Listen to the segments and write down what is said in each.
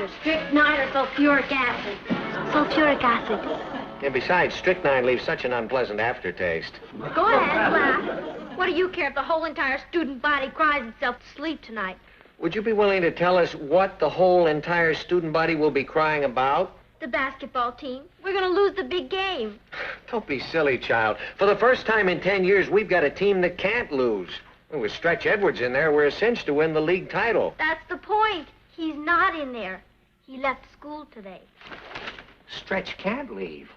either strychnine or sulfuric acid. Sulfuric acid. And besides, strychnine leaves such an unpleasant aftertaste. Go ahead, laugh. What do you care if the whole entire student body cries itself to sleep tonight? Would you be willing to tell us what the whole entire student body will be crying about? The basketball team. We're going to lose the big game. Don't be silly, child. For the first time in 10 years, we've got a team that can't lose. With Stretch Edwards in there, we're a cinch to win the league title. That's the point. He's not in there. He left school today. Stretch can't leave.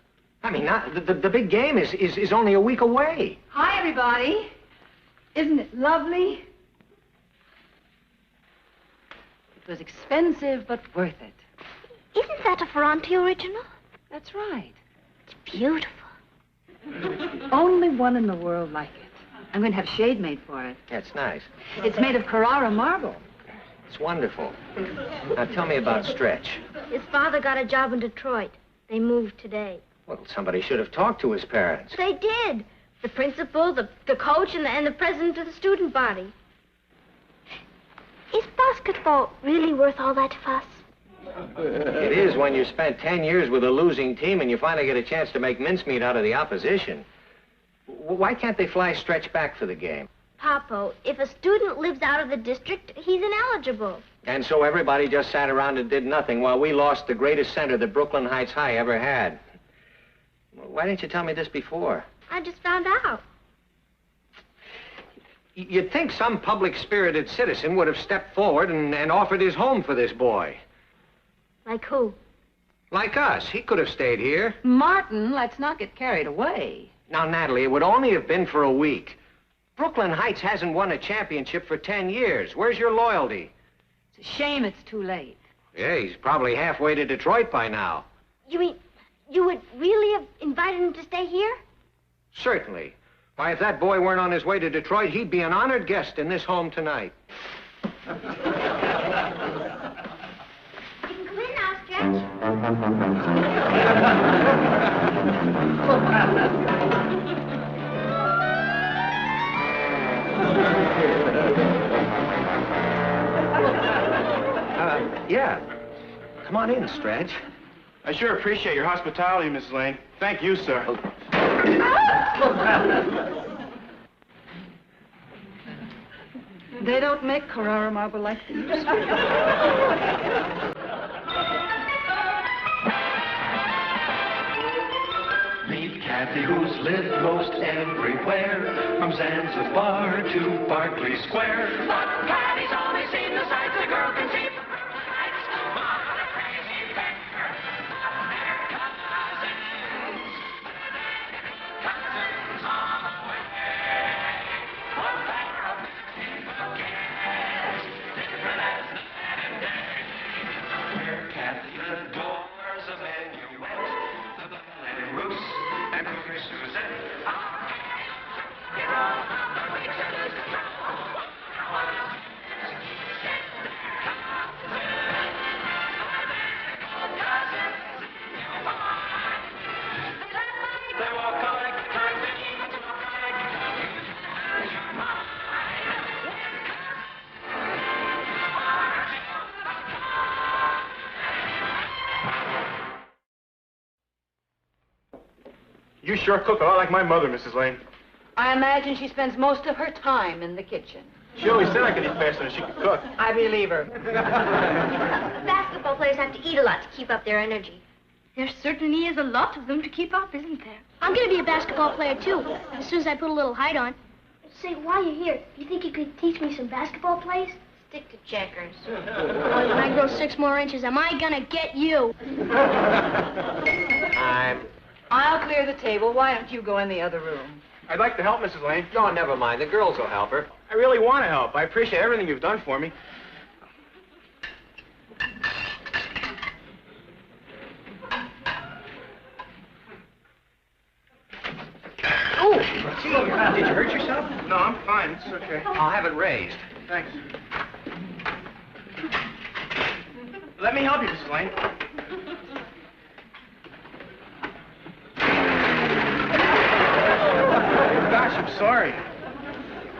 I mean, the big game is only a week away. Hi, everybody. Isn't it lovely? It was expensive, but worth it. Isn't that a Ferranti original? That's right. It's beautiful. Only one in the world like it. I'm going to have shade made for it. That's nice. It's made of Carrara marble. It's wonderful. Now, tell me about Stretch. His father got a job in Detroit. They moved today. Well, somebody should have talked to his parents. They did. The principal, the coach, and the president of the student body. Is basketball really worth all that fuss? It is when you spent 10 years with a losing team and you finally get a chance to make mincemeat out of the opposition. Why can't they fly Stretch back for the game? Papo, if a student lives out of the district, he's ineligible. And so everybody just sat around and did nothing while we lost the greatest center that Brooklyn Heights High ever had. Why didn't you tell me this before? I just found out. You'd think some public-spirited citizen would have stepped forward and offered his home for this boy. Like who? Like us. He could have stayed here. Martin, let's not get carried away. Now, Natalie, it would only have been for a week. Brooklyn Heights hasn't won a championship for 10 years. Where's your loyalty? It's a shame it's too late. Yeah, he's probably halfway to Detroit by now. You mean you would really have invited him to stay here? Certainly. Why, if that boy weren't on his way to Detroit, he'd be an honored guest in this home tonight. You can come in now, Stretch. Yeah. Come on in, Stretch. I sure appreciate your hospitality, Mrs. Lane. Thank you, sir. They don't make Carrara marble like these. Meet Kathy, who's lived most everywhere, from Zanzibar to Berkeley Square. But Kathy's only seen the sights a girl can see from Brooklyn Heights. What a crazy pair of their cousins. Cousins on the way. A pair of beautiful kids, different as night and day. Where Kathy adores a minuet, the ballet Russe and Cougar Suzette. You sure cook a lot like my mother, Mrs. Lane. I imagine she spends most of her time in the kitchen. She always said I could eat faster than she could cook. I believe her. Basketball players have to eat a lot to keep up their energy. There certainly is a lot of them to keep up, isn't there? I'm going to be a basketball player, too, as soon as I put a little height on. Say, while you're here, you think you could teach me some basketball plays? Stick to checkers. Boy, when I grow 6 more inches, am I going to get you? I'll clear the table. Why don't you go in the other room? I'd like to help, Mrs. Lane. No, never mind. The girls will help her. I really want to help. I appreciate everything you've done for me. Oh, gee, did you hurt yourself? No, I'm fine. It's okay. I'll have it raised. Thanks. Let me help you, Mrs. Lane. Gosh, I'm sorry.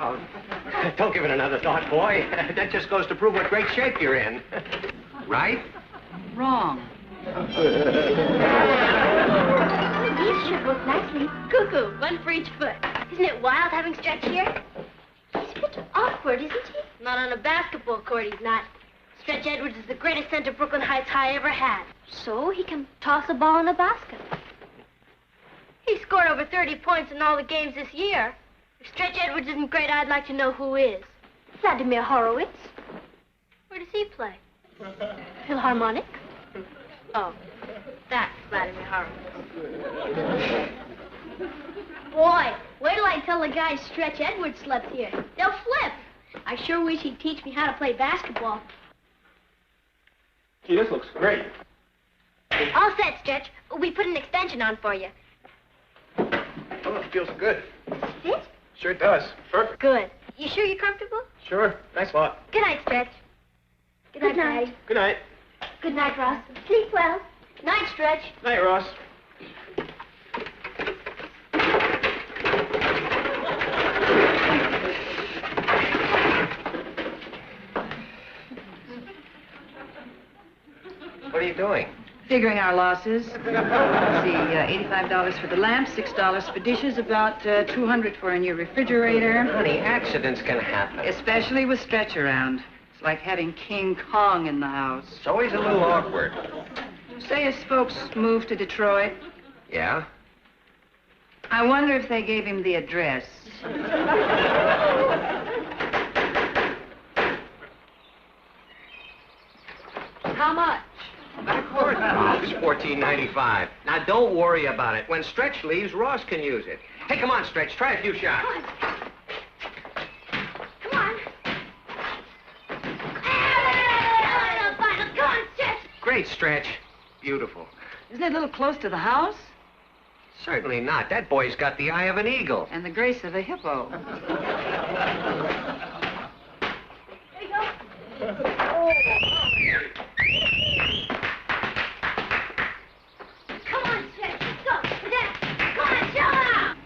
Oh, don't give it another thought, boy. That just goes to prove what great shape you're in. Right? wrong? These should work nicely. Cuckoo, one for each foot. Isn't it wild having Stretch here? He's a bit awkward, isn't he? Not on a basketball court, he's not. Stretch Edwards is the greatest center Brooklyn Heights High ever had. So he can toss a ball in a basket. He scored over 30 points in all the games this year. If Stretch Edwards isn't great, I'd like to know who is. Vladimir Horowitz. Where does he play? Philharmonic. Oh, that's Vladimir Horowitz. Boy, wait till I tell the guys Stretch Edwards slept here. They'll flip. I sure wish he'd teach me how to play basketball. Gee, this looks great. All set, Stretch. We put an extension on for you. Oh, it feels good. Fit? Sure does. Perfect. Good. You sure you're comfortable? Sure. Thanks a lot. Good night, Stretch. Good night, Patty. Good night. Good night, Ross. Sleep well. Night, Stretch. Night, Ross. What are you doing? Figuring our losses. Let's see, $85 for the lamp, $6 for dishes, about $200 for a new refrigerator. Honey, accidents can happen. Especially with Stretch around. It's like having King Kong in the house. It's always a little awkward. Say his folks moved to Detroit. Yeah? I wonder if they gave him the address. How much? Backward? Oh, it's $14.95. Now, don't worry about it. When Stretch leaves, Ross can use it. Hey, come on, Stretch. Try a few shots. Come on. Come on, Stretch. Great, Stretch. Beautiful. Isn't it a little close to the house? Certainly not. That boy's got the eye of an eagle. And the grace of a hippo. There you go. Come on, Stretch. Let's go. There. Come on, show out.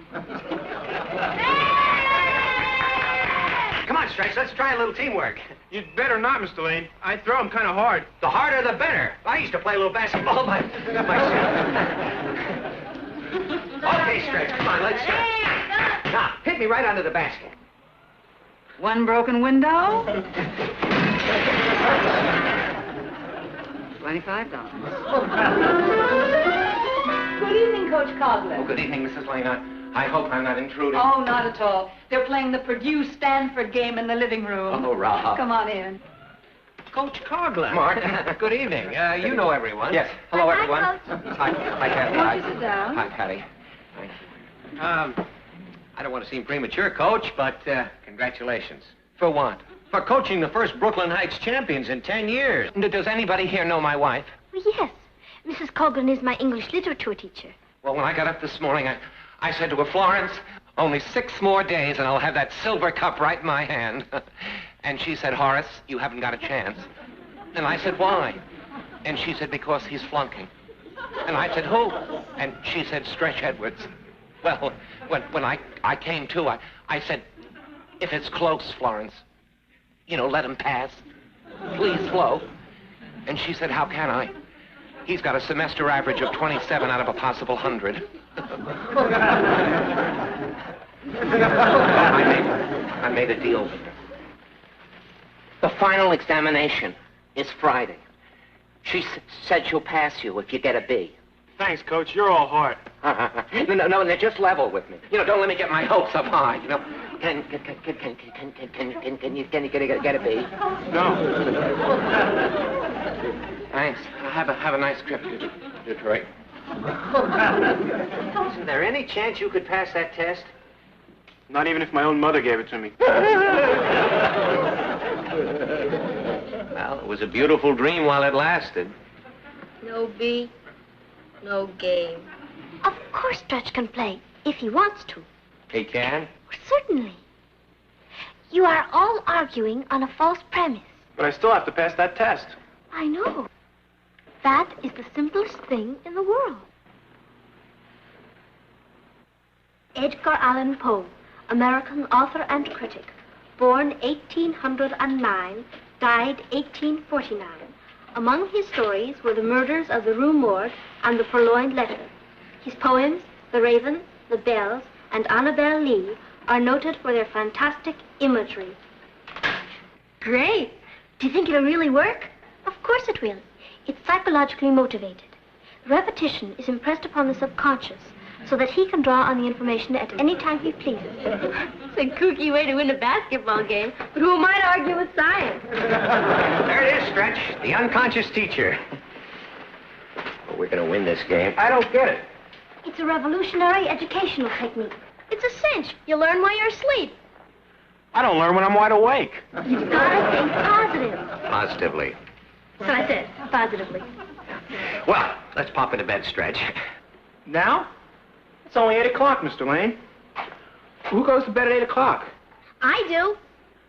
Come on, Stretch. Let's try a little teamwork. You'd better not, Mr. Lane. I throw him kind of hard. The harder, the better. I used to play a little basketball myself. Okay, Stretch. Come on, let's go. Now, hit me right under the basket. One broken window. $25. Good evening, Coach Coughlin. Oh, good evening, Mrs. Lane. I hope I'm not intruding. Oh, not at all. They're playing the Purdue-Stanford game in the living room. Oh, Rob. Come on in. Coach Coughlin. Mark. Good evening. You know everyone. Yes. Hello, Hi, everyone. Coach. Hi, Patty. Won't you sit down? Hi, Patty. Thank you. I don't want to seem premature, Coach, but congratulations. For what? For coaching the first Brooklyn Heights champions in 10 years. Does anybody here know my wife? Well, yes. Mrs. Coughlin is my English literature teacher. Well, when I got up this morning, I said to her, Florence, only 6 more days and I'll have that silver cup right in my hand. And she said, Horace, you haven't got a chance. And I said, why? And she said, because he's flunking. And I said, who? And she said, Stretch Edwards. Well, when I came to, I said, if it's close, Florence, let him pass. Please, Flo. And she said, how can I? He's got a semester average of 27 out of a possible 100. I made a deal with her. The final examination is Friday. She said she'll pass you if you get a B. Thanks, Coach. You're all heart. No, just level with me. Don't let me get my hopes up high. Can you get a B? No. Thanks. Have a nice trip to Detroit. Isn't there any chance you could pass that test? Not even if my own mother gave it to me. Well, it was a beautiful dream while it lasted. No B, no game. Of course Stretch can play, if he wants to. He can? Certainly. You are all arguing on a false premise. But I still have to pass that test. I know. That is the simplest thing in the world. Edgar Allan Poe, American author and critic, born 1809, died 1849. Among his stories were the murders of the Rue Morgue and the Purloined Letter. His poems, The Raven, The Bells, and Annabel Lee, are noted for their fantastic imagery. Great! Do you think it'll really work? Of course it will. It's psychologically motivated. Repetition is impressed upon the subconscious so that he can draw on the information at any time he pleases. It's a kooky way to win a basketball game, but who might argue with science? There it is, Stretch, the unconscious teacher. Well, we're going to win this game. I don't get it. It's a revolutionary educational technique. It's a cinch. You learn while you're asleep. I don't learn when I'm wide awake. You've got to think positive. Positively. So I said, positively. Well, let's pop into bed, Stretch. Now? It's only 8 o'clock, Mr. Lane. Who goes to bed at 8 o'clock? I do.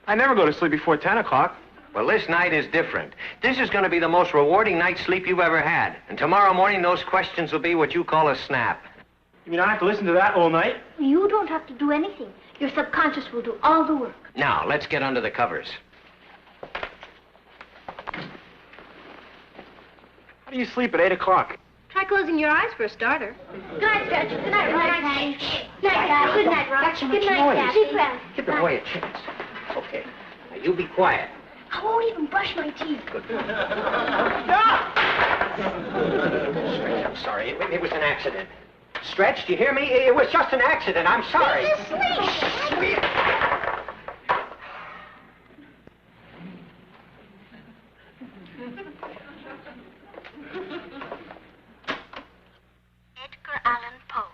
I never go to sleep before 10 o'clock. Well, this night is different. This is going to be the most rewarding night's sleep you've ever had. And tomorrow morning, those questions will be what you call a snap. You mean I have to listen to that all night? You don't have to do anything. Your subconscious will do all the work. Now, let's get under the covers. How do you sleep at 8 o'clock? Try closing your eyes for a starter. Good night, Stretch. Good night, Rock. Good night, Dad. Good night, Rock. Good night, Dad. Sleep well. Give the boy a chance. Okay. Now, you be quiet. I won't even brush my teeth. Good. Stretch, I'm sorry. It was an accident. Stretch, do you hear me? It was just an accident. I'm sorry. He's asleep. Sweet. Edgar Allan Poe,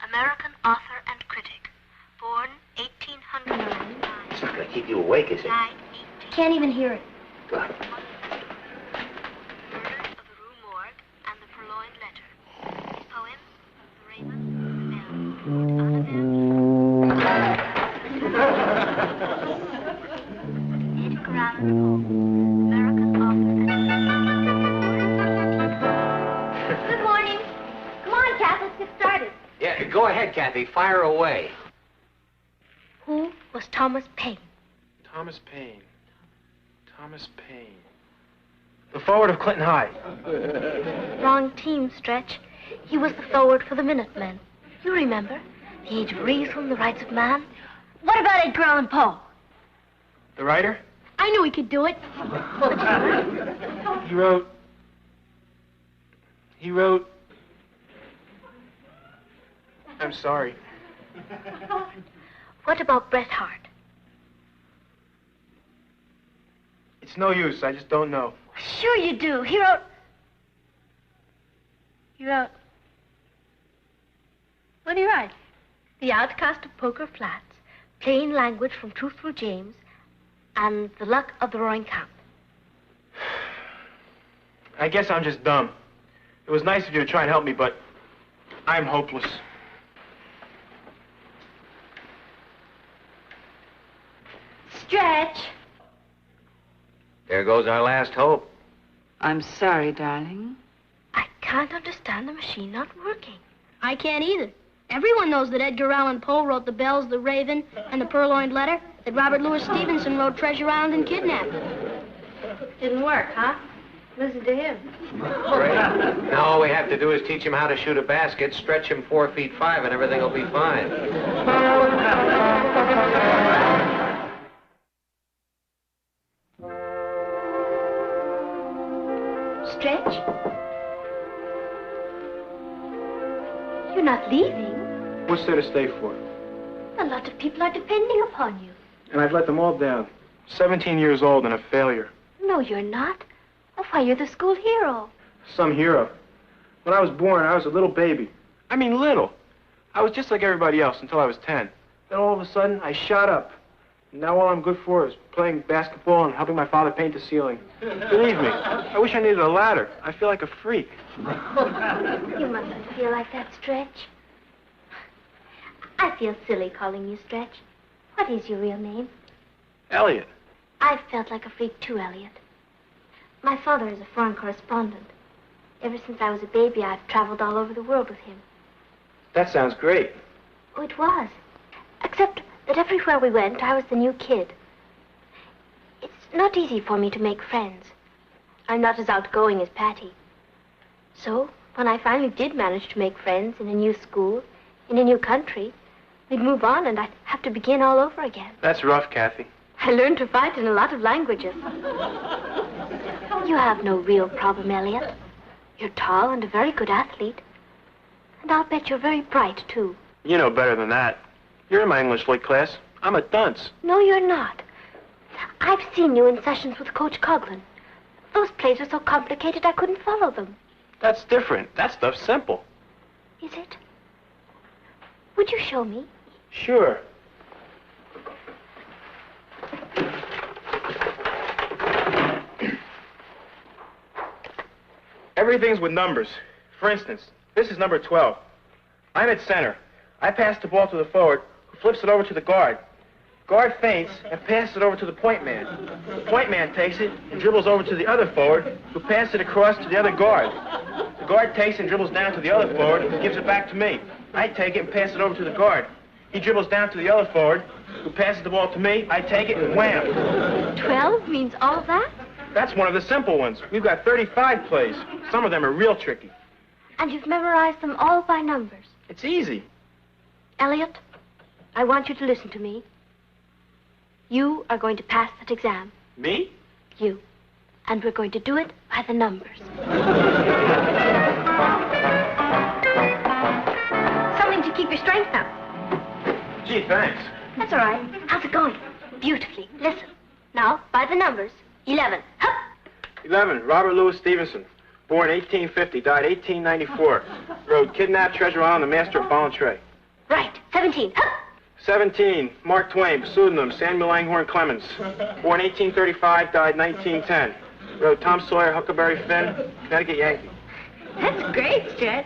American author and critic, born 1809. It's not going to keep you awake, is it? Died Can't even hear it. Good. Murders of the Rue Morgue and the Purloined Letter. His poems, The Raven, The Bells, Edgar Allan Poe, American author and Good morning. Come on, Kath, let's get started. Yeah, go ahead, Kathy. Fire away. Who was Thomas Paine? Thomas Paine. Thomas Paine. The forward of Clinton High. Wrong team, Stretch. He was the forward for the Minutemen. You remember? The Age of Reason, the Rights of Man. What about Edgar Allan Poe? The writer? I knew he could do it. He wrote... I'm sorry. What about Bret Hart? It's no use. I just don't know. Sure you do. He wrote... What did he write? The Outcast of Poker Flats, Plain Language from Truthful James, and The Luck of the Roaring Camp. I guess I'm just dumb. It was nice of you to try and help me, but I'm hopeless. Stretch. There goes our last hope. I'm sorry, darling. I can't understand the machine not working. I can't either. Everyone knows that Edgar Allan Poe wrote The Bells, The Raven, and The Purloined Letter, that Robert Louis Stevenson wrote Treasure Island and Kidnapped. Didn't work, huh? Listen to him. Great. Now all we have to do is teach him how to shoot a basket, stretch him 4 feet 5, and everything will be fine. Stretch? You're not leaving. What's there to stay for? A lot of people are depending upon you. And I've let them all down. 17 years old and a failure. No, you're not. Oh, why, you're the school hero. Some hero. When I was born, I was a little baby. I mean, little. I was just like everybody else until I was 10. Then all of a sudden, I shot up. And now all I'm good for is playing basketball and helping my father paint the ceiling. Believe me, I wish I needed a ladder. I feel like a freak. You mustn't feel like that, Stretch. I feel silly calling you Stretch. What is your real name? Elliot. I've felt like a freak too, Elliot. My father is a foreign correspondent. Ever since I was a baby, I've traveled all over the world with him. That sounds great. Oh, it was. Except that everywhere we went, I was the new kid. It's not easy for me to make friends. I'm not as outgoing as Patty. So, when I finally did manage to make friends in a new school, in a new country, we'd move on and I'd have to begin all over again. That's rough, Kathy. I learned to fight in a lot of languages. You have no real problem, Elliot. You're tall and a very good athlete. And I'll bet you're very bright, too. You know better than that. You're in my English lit class. I'm a dunce. No, you're not. I've seen you in sessions with Coach Coughlin. Those plays are so complicated I couldn't follow them. That's different. That stuff's simple. Is it? Would you show me? Sure. Everything's with numbers. For instance, this is number 12. I'm at center. I pass the ball to the forward, who flips it over to the guard. Guard feints and passes it over to the point man. The point man takes it and dribbles over to the other forward, who passes it across to the other guard. The guard takes and dribbles down to the other forward, who gives it back to me. I take it and pass it over to the guard. He dribbles down to the other forward, who passes the ball to me. I take it and wham. 12 means all of that? That's one of the simple ones. We've got 35 plays. Some of them are real tricky. And you've memorized them all by numbers. It's easy. Elliot, I want you to listen to me. You are going to pass that exam. Me? You. And we're going to do it by the numbers. Something to keep your strength up. Gee, thanks. That's all right. How's it going? Beautifully. Listen. Now, by the numbers. 11. Hup! 11, Robert Louis Stevenson. Born 1850, died 1894. Wrote Kidnapped Treasure Island, The Master of Ball and Tray. Right. 17. Hup! 17, Mark Twain, pseudonym Samuel Langhorne Clemens. Born 1835, died 1910. Wrote Tom Sawyer, Huckleberry Finn, Connecticut Yankee. That's great, Stretch.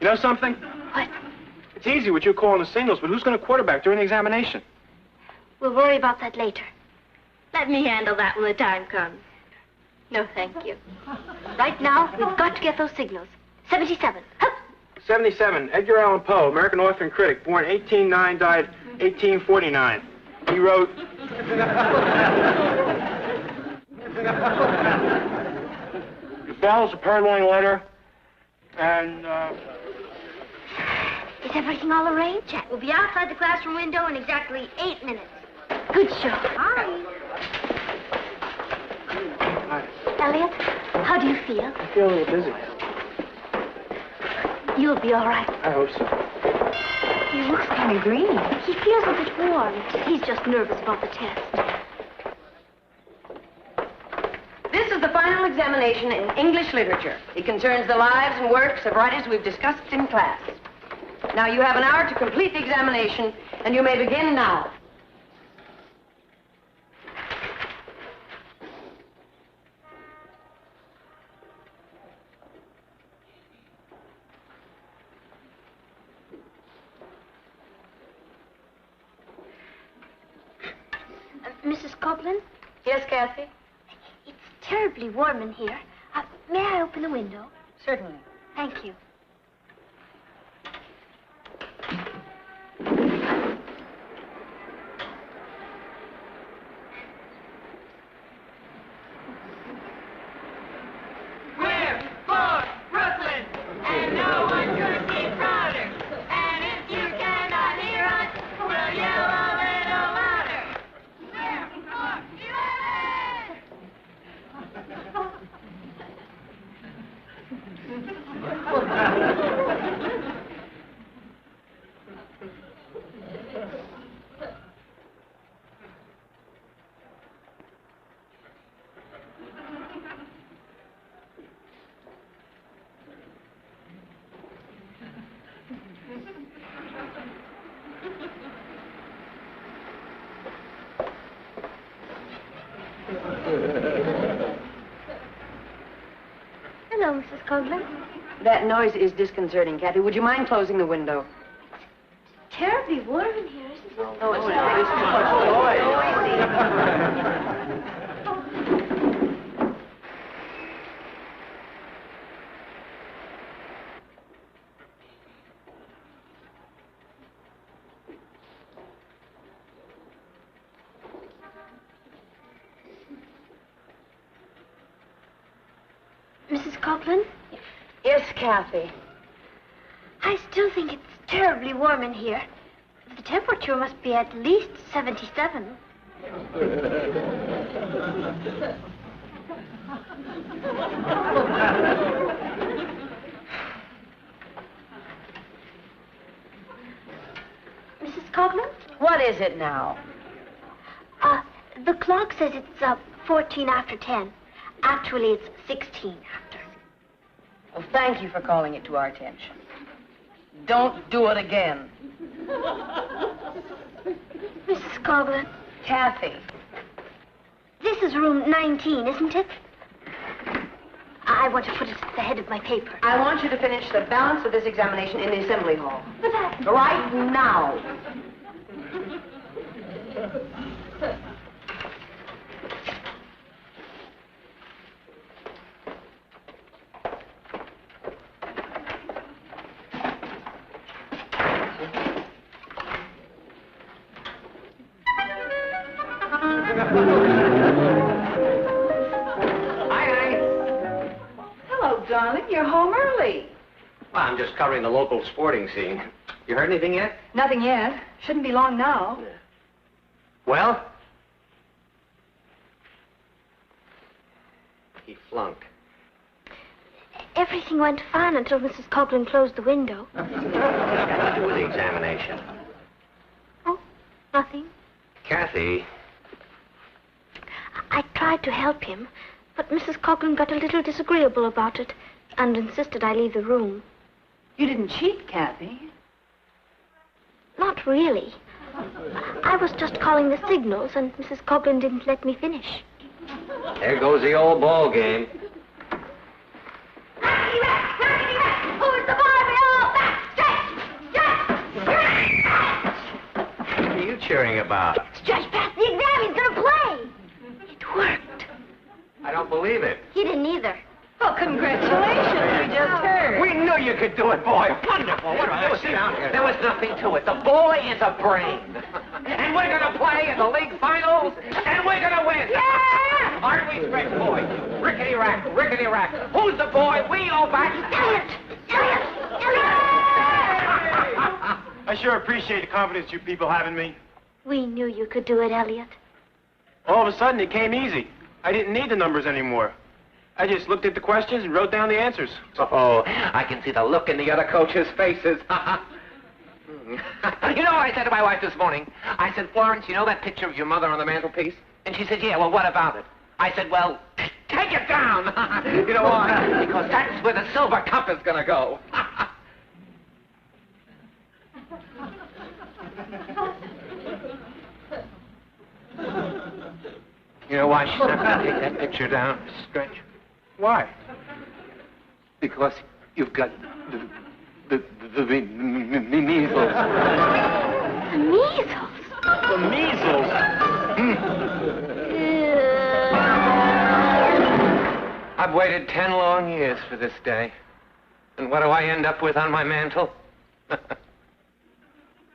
You know something? What? It's easy with you calling the signals, but who's going to quarterback during the examination? We'll worry about that later. Let me handle that when the time comes. No, thank you. Right now, we've got to get those signals. 77. Hup! 77, Edgar Allan Poe, American author and critic. Born 1809, died 1849. He wrote... The bell's a purloined letter, and, Is everything all arranged? Jack will be outside the classroom window in exactly 8 minutes. Good show. Hi. Hi. Elliot, how do you feel? I feel a little dizzy. You'll be all right. I hope so. He looks kind of green. He feels a bit warm. He's just nervous about the test. This is the final examination in English literature. It concerns the lives and works of writers we've discussed in class. Now, you have an hour to complete the examination, and you may begin now. Mrs. Coughlin, Yes, Kathy? it's terribly warm in here. May I open the window? Certainly. Thank you. We're for Brooklyn, and no one could be prouder. And if you cannot hear us, we'll yell a little louder. We're for 11! Hello, Mrs. Coughlin. That noise is disconcerting, Kathy. Would you mind closing the window? Terribly warm in here, isn't it? Oh, it's not. It's too much noise. Mrs. Coughlin? Yes, Kathy. I still think it's terribly warm in here. The temperature must be at least 77. Mrs. Coughlin? What is it now? The clock says it's 14 after 10. Actually, it's 16 after. Well, thank you for calling it to our attention. Don't do it again. Mrs. Coughlin, Kathy. this is room 19, isn't it? I want to put it at the head of my paper. I want you to finish the balance of this examination in the assembly hall. But I... Right now. Hello, darling. You're home early. Well, I'm just covering the local sporting scene. You heard anything yet? Nothing yet. Shouldn't be long now. Well? He flunked. Everything went fine until Mrs. Coughlin closed the window. What's that got to do with the examination? Oh, nothing. Kathy. I tried to help him, but Mrs. Coughlin got a little disagreeable about it and insisted I leave the room. You didn't cheat, Kathy. Not really. I was just calling the signals, and Mrs. Coughlin didn't let me finish. There goes the old ball game. Who's the boy? All back! Stretch! What are you cheering about? Stretch past the exam. He's gonna play. It worked. I don't believe it. He didn't either. Well, congratulations. We just heard. We knew you could do it, boy. Wonderful. What a sit down here. There was nothing to it. The boy is a brain. And we're going to play in the league finals, and we're going to win. Yeah! Aren't we, Stretch boy? Rickety rack, rickety rack. Who's the boy? We all back. Elliot! I sure appreciate the confidence you people have in me. We knew you could do it, Elliot. All of a sudden, it came easy. I didn't need the numbers anymore. I just looked at the questions and wrote down the answers. Oh, I can see the look in the other coaches' faces. You know what I said to my wife this morning? I said, Florence, you know that picture of your mother on the mantelpiece? And she said, yeah, well, what about it? I said, well, take it down. You know why? Because that's where the silver cup is going to go. You know why she's not going to take that picture down, Stretch? Why? Because you've got the measles. The measles? The measles? I've waited 10 long years for this day. And what do I end up with on my mantle?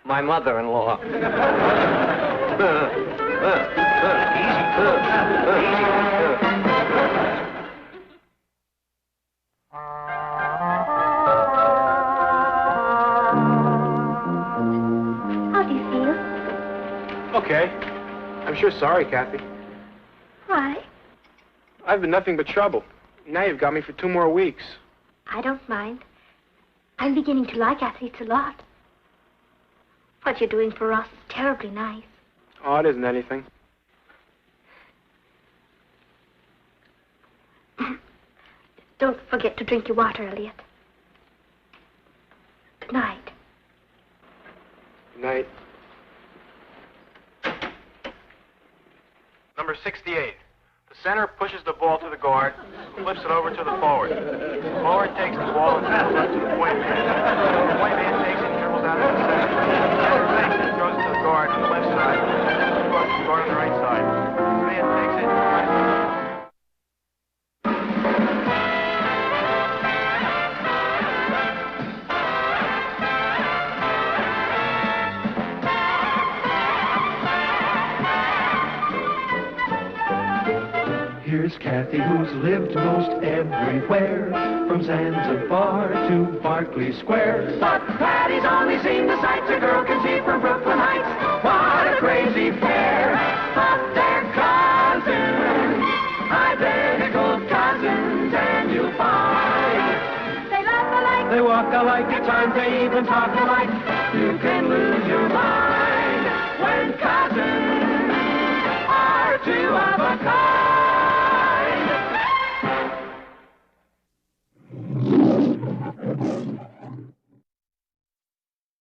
My mother-in-law. How do you feel? Okay. I'm sure sorry, Kathy. Why? I've been nothing but trouble. Now you've got me for 2 more weeks. I don't mind. I'm beginning to like athletes a lot. What you're doing for us is terribly nice. Oh, it isn't anything. Don't forget to drink your water, Elliot. Good night. Good night. Number 68. The center pushes the ball to the guard, who flips it over to the forward. The forward takes the ball and dribbles up to the point man. The point man takes it and dribbles out to the center. The center takes it and throws it to the guard on the left side. The guard to the guard on the right side. The man takes it and tries to... Here's Here's Kathy, who's lived most everywhere, from Zanzibar to Berkeley Square. But Patty's only seen the sights a girl can see from Brooklyn Heights. What a crazy pair, but they're cousins, identical cousins, and you'll find they laugh alike, they walk alike, at times they even talk alike. You can lose